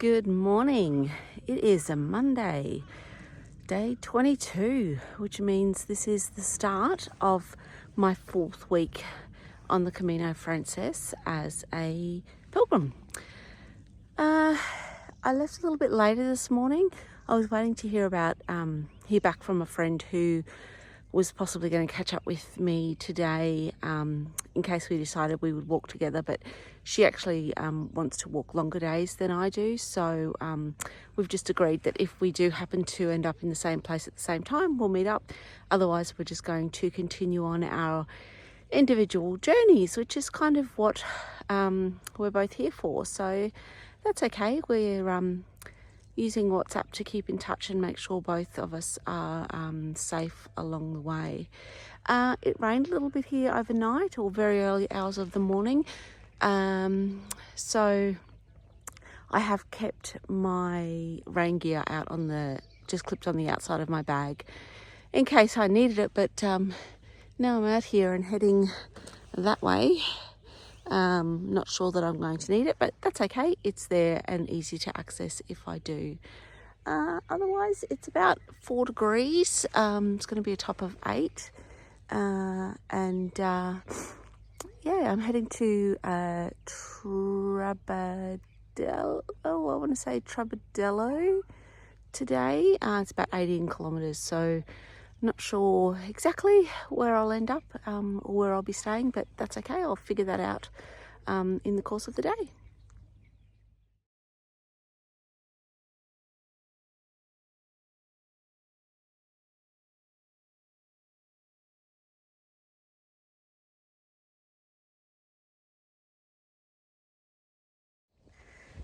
Good morning. It is a Monday, day 22, which means this is the start of my 4th week on the Camino Frances as a pilgrim. I left a little bit later this morning. I was waiting to hear back from a friend who was possibly going to catch up with me today in case we decided we would walk together, but she actually wants to walk longer days than I do, so we've just agreed that if we do happen to end up in the same place at the same time, we'll meet up. Otherwise, we're just going to continue on our individual journeys, which is kind of what we're both here for, so that's okay. We're using WhatsApp to keep in touch and make sure both of us are safe along the way. It rained a little bit here overnight or very early hours of the morning. So I have kept my rain gear out just clipped on the outside of my bag in case I needed it. But now I'm out here and heading that way. Not sure that I'm going to need it, but that's okay. It's there and easy to access if I do. Otherwise, it's about 4 degrees. It's going to be a top of 8. I'm heading to Trabadelo today. It's about 18 kilometres, so not sure exactly where I'll end up or where I'll be staying, but that's okay. I'll figure that out in the course of the day.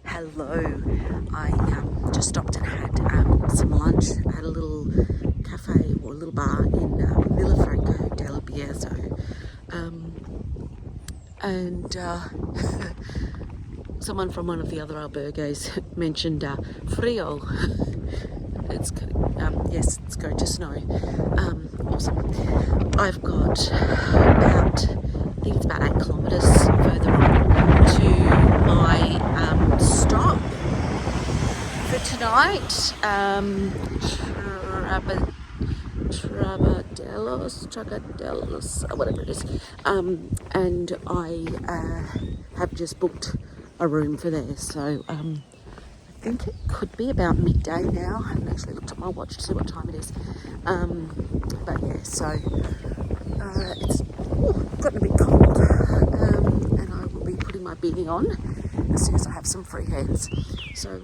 Hello, I just stopped and had some lunch. I had a little cafe or a little bar in Villafranco del Bierzo, and someone from one of the other albergues mentioned frio. Yes, it's going to snow. Awesome. I've got I think it's about 8 kilometres further on to my stop for tonight. Trabadelo, whatever it is. And I have just booked a room for there, so I think it could be about midday now. I haven't actually looked at my watch to see what time it is. But yeah, so it's gotten a bit cold, and I will be putting my beanie on as soon as I have some free hands. So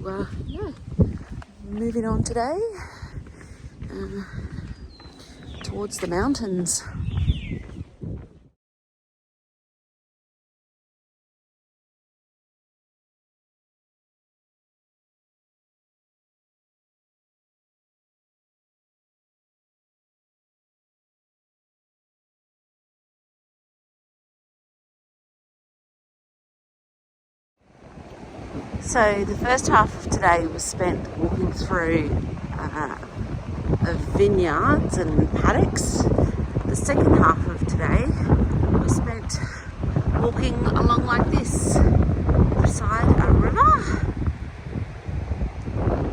yeah, moving on today towards the mountains. So the first half of today was spent walking through vineyards and paddocks. The second half of today was spent walking along like this, beside a river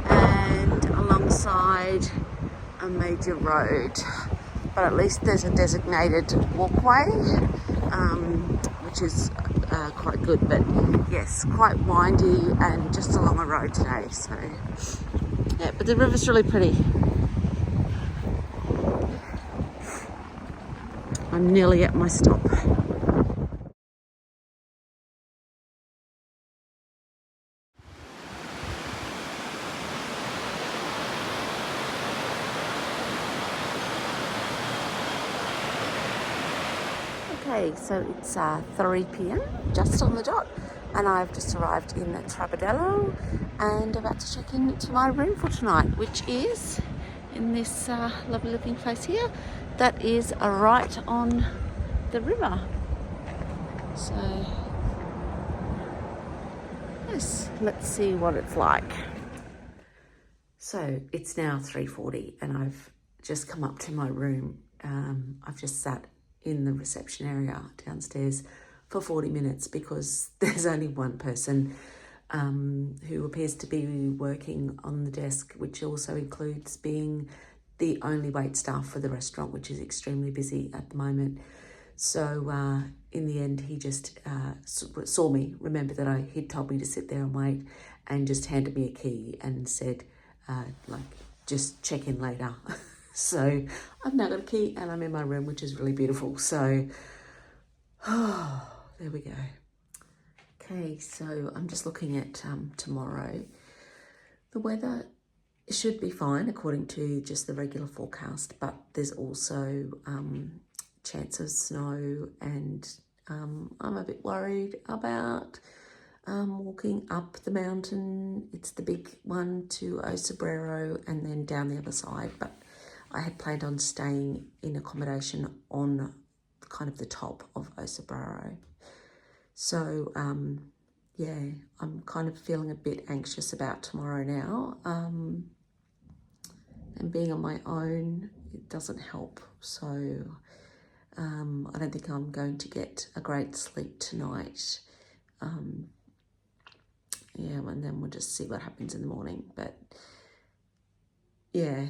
and alongside a major road. But at least there's a designated walkway, which is quite good, but yes, quite windy and just along a road today. So yeah, but the river's really pretty. I'm nearly at my stop. Okay, so it's 3 p.m, just on the dot, and I've just arrived in Trabadelo and about to check into my room for tonight, which is in this lovely looking place here that is right on the river. So yes, let's see what it's like. So it's now 3:40 and I've just come up to my room. I've just sat in the reception area downstairs for 40 minutes because there's only one person who appears to be working on the desk, which also includes being the only wait staff for the restaurant, which is extremely busy at the moment. So in the end, he just saw me, remembered that he'd told me to sit there and wait, and just handed me a key and said, just check in later. So I've now got a key and I'm in my room, which is really beautiful. So, there we go. Okay, so I'm just looking at tomorrow. The weather should be fine according to just the regular forecast, but there's also chance of snow, and I'm a bit worried about walking up the mountain. It's the big one to Osabrero and then down the other side, but I had planned on staying in accommodation on kind of the top of Osabrero. So yeah, I'm kind of feeling a bit anxious about tomorrow now, and being on my own, it doesn't help. So I don't think I'm going to get a great sleep tonight. Yeah, and then we'll just see what happens in the morning. But yeah,